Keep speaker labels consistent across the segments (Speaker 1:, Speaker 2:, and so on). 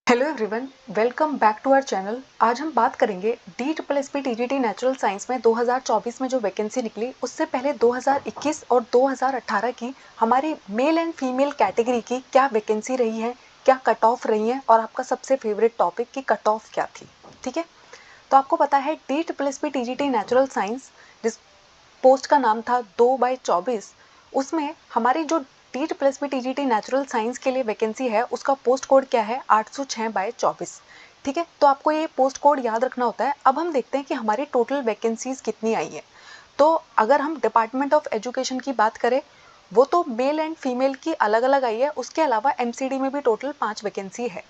Speaker 1: Hello everyone, welcome back to our channel. आज हम बात करेंगे DSSP TGT नेचुरल साइंस में 2024 में जो वैकेंसी निकली उससे पहले 2021 और 2018 की हमारी मेल एंड फीमेल कैटेगरी की क्या वैकेंसी रही है, क्या कट ऑफ रही है और आपका सबसे फेवरेट टॉपिक की कट ऑफ क्या थी। ठीक है, तो आपको पता है DSSP TGT नेचुरल साइंस जिस पोस्ट का नाम था 2/24, उसमें हमारी जो DSSP TGT नेचुरल साइंस के लिए वैकेंसी है उसका पोस्ट कोड क्या है 806/24। ठीक है, तो आपको ये पोस्ट कोड याद रखना होता है। अब हम देखते हैं कि हमारी टोटल वैकेंसीज कितनी आई है। तो अगर हम डिपार्टमेंट ऑफ एजुकेशन की बात करें, वो तो मेल एंड फीमेल की अलग अलग आई है, उसके अलावा MCD में भी टोटल 5 वैकेंसी है।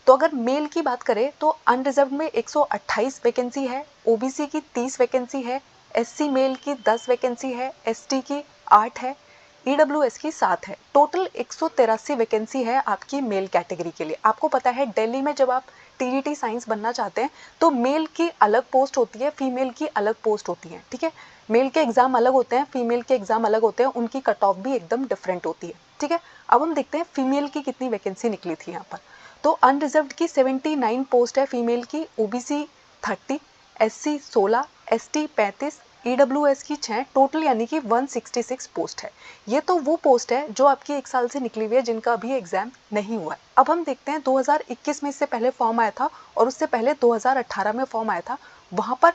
Speaker 1: तो अगर मेल की बात करें तो अनरिजर्व में 128 वैकेंसी है, OBC की 30 वैकेंसी है, SC मेल की 10 वैकेंसी है, ST की 8 है, EWS की 7 है। टोटल 183 वैकेंसी है आपकी मेल कैटेगरी के लिए। आपको पता है दिल्ली में जब आप TGT साइंस बनना चाहते हैं तो मेल की अलग पोस्ट होती है, फीमेल की अलग पोस्ट होती है। ठीक है, मेल के एग्जाम अलग होते हैं, फीमेल के एग्जाम अलग होते हैं, उनकी कट ऑफ भी एकदम डिफरेंट होती है। ठीक है, अब हम देखते हैं फीमेल की कितनी वैकेंसी निकली थी यहाँ पर। तो अनरिजर्व्ड की 79 पोस्ट है फीमेल की, OBC 30, SC 16, ST 35, EWS की 6, टोटल यानी कि 166 पोस्ट है। ये तो वो पोस्ट है जो आपकी 1 साल से निकली हुई है, जिनका अभी एग्जाम नहीं हुआ है। अब हम देखते हैं 2021 में इससे पहले फॉर्म आया था और उससे पहले 2018 में फॉर्म आया था, वहां पर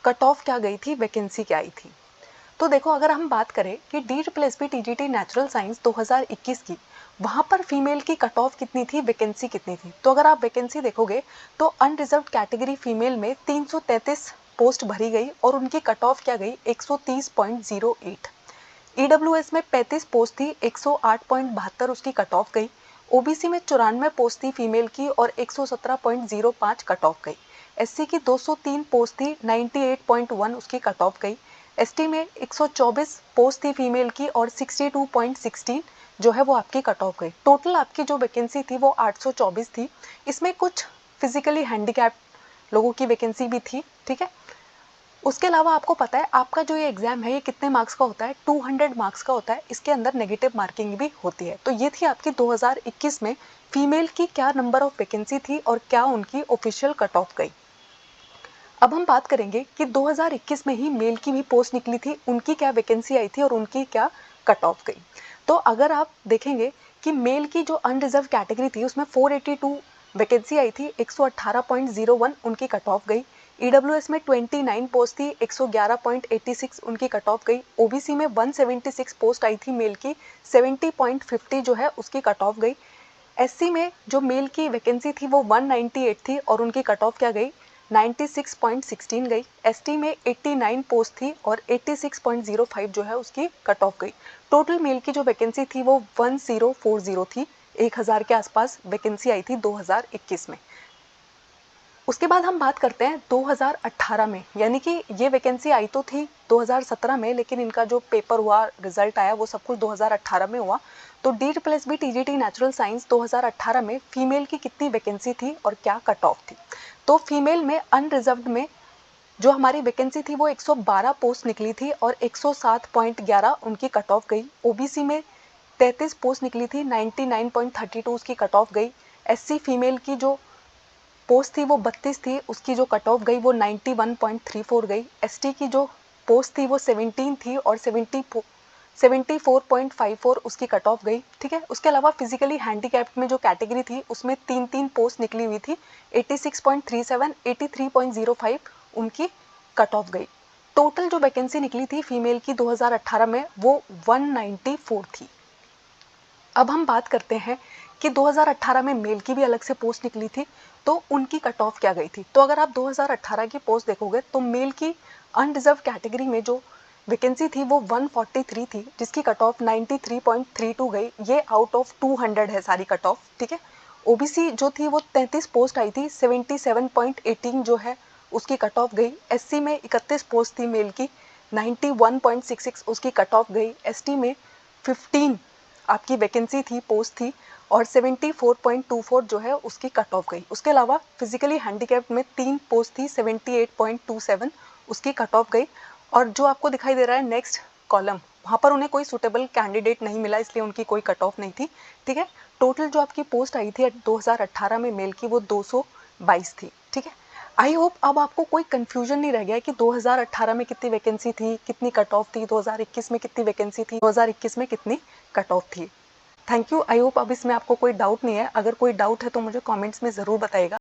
Speaker 1: कट ऑफ क्या गई थी, वैकेंसी क्या आई थी। तो देखो, अगर हम बात करें कि DSSP TGT नेचुरल साइंस 2021 की, वहां पर फीमेल की कट ऑफ कितनी थी, वैकेंसी कितनी थी। तो अगर आप वैकेंसी देखोगे तो अनरिजर्व्ड कैटेगरी फीमेल में 333 पोस्ट भरी गई और उनकी कट ऑफ क्या गई 130.08। EWS में 35 पोस्ट थी, 108.72 उसकी कट ऑफ गई। OBC में 94 पोस्ट थी फीमेल की और 117.05 कट ऑफ गई। SC की 203 पोस्ट थी, 98.1 उसकी कट ऑफ गई। ST में 124 पोस्ट थी फीमेल की और 62.16 जो है वो आपकी कट ऑफ गई। टोटल आपकी जो वैकेंसी थी वो 824 थी। इसमें कुछ फिजिकली हैंडीकैप्ड लोगों की वैकेंसी भी थी। ठीक है, उसके अलावा आपको पता है आपका जो ये एग्जाम है ये कितने मार्क्स का होता है, 200 मार्क्स का होता है। इसके अंदर नेगेटिव मार्किंग भी होती है। तो ये थी आपकी 2021 में फीमेल की क्या नंबर ऑफ वैकेंसी थी और क्या उनकी ऑफिशियल कट ऑफ गई। अब हम बात करेंगे कि 2021 में ही मेल की भी पोस्ट निकली थी, उनकी क्या वैकेंसी आई थी और उनकी क्या कट ऑफ गई। तो अगर आप देखेंगे कि मेल की जो अनरिजर्व कैटेगरी थी उसमें 482 वैकेंसी आई थी, 118.01 उनकी कट ऑफ गई। EWS में 29 पोस्ट थी, 111.86 उनकी कट ऑफ गई। OBC में 176 पोस्ट आई थी मेल की, 70.50 जो है उसकी कट ऑफ गई। SC में जो मेल की वैकेंसी थी वो 198 थी और उनकी कट ऑफ क्या गई 96.16 गई। ST में 89 पोस्ट थी और 86.05 जो है उसकी कट ऑफ गई। टोटल मेल की जो वैकेंसी थी वो 1040 थी, 1000 के आसपास वैकेंसी आई थी 2021 में। उसके बाद हम बात करते हैं 2018 में, यानी कि ये वैकेंसी आई तो थी 2017 में, लेकिन इनका जो पेपर हुआ, रिजल्ट आया, वो सब कुछ 2018 में हुआ। तो DSSP TGT नेचुरल साइंस 2018 में फीमेल की कितनी वैकेंसी थी और क्या कट ऑफ थी। तो फीमेल में अनरिजर्व्ड में जो हमारी वैकेंसी थी वो 112 पोस्ट निकली थी और 107.11 उनकी कट ऑफ गई। OBC में 33 पोस्ट निकली थी, 99.32 उसकी कट ऑफ गई। SC फीमेल की जो पोस्ट थी वो 32 थी, उसकी जो कट ऑफ गई वो 91.34 गई। ST की जो पोस्ट थी वो 17 थी और 74.54 उसकी कट ऑफ गई। ठीक है, उसके अलावा फिजिकली हैंडीकैप्ड में जो कैटेगरी थी उसमें 3 पोस्ट निकली हुई थी, 86.37, 83.05 उनकी कट ऑफ गई। टोटल जो वैकेंसी निकली थी फीमेल की 2018 में वो 194 थी। अब हम बात करते हैं कि 2018 में मेल की भी अलग से पोस्ट निकली थी, तो उनकी कट ऑफ क्या गई थी। तो अगर आप 2018 की पोस्ट देखोगे तो मेल की अनरिजर्व कैटेगरी में जो वैकेंसी थी वो 143 थी, जिसकी कट ऑफ 93.32 गई। ये आउट ऑफ 200 है सारी कट ऑफ। ठीक है, OBC जो थी वो 33 पोस्ट आई थी, 77.18 जो है उसकी कट ऑफ गई। SC में 31 पोस्ट थी मेल की, 91.66 उसकी कट ऑफ गई। ST में 15 आपकी वैकेंसी थी, पोस्ट थी, और 74.24 जो है उसकी कट ऑफ गई। उसके अलावा फिजिकली हैंडीकैप्ड में 3 पोस्ट थी, 78.27 उसकी कट ऑफ गई। और जो आपको दिखाई दे रहा है नेक्स्ट कॉलम, वहाँ पर उन्हें कोई सुटेबल कैंडिडेट नहीं मिला, इसलिए उनकी कोई कट ऑफ नहीं थी। ठीक है, टोटल जो आपकी पोस्ट आई थी 2018 में मेल की वो 222 थी। ठीक है, आई होप अब आपको कोई कंफ्यूजन नहीं रह गया है कि 2018 में कितनी वैकेंसी थी, कितनी कट ऑफ थी, 2021 में कितनी वैकेंसी थी, 2021 में कितनी कट ऑफ थी। Thank you. आई होप अब इसमें आपको कोई डाउट नहीं है। अगर कोई डाउट है तो मुझे कमेंट्स में ज़रूर बताइएगा।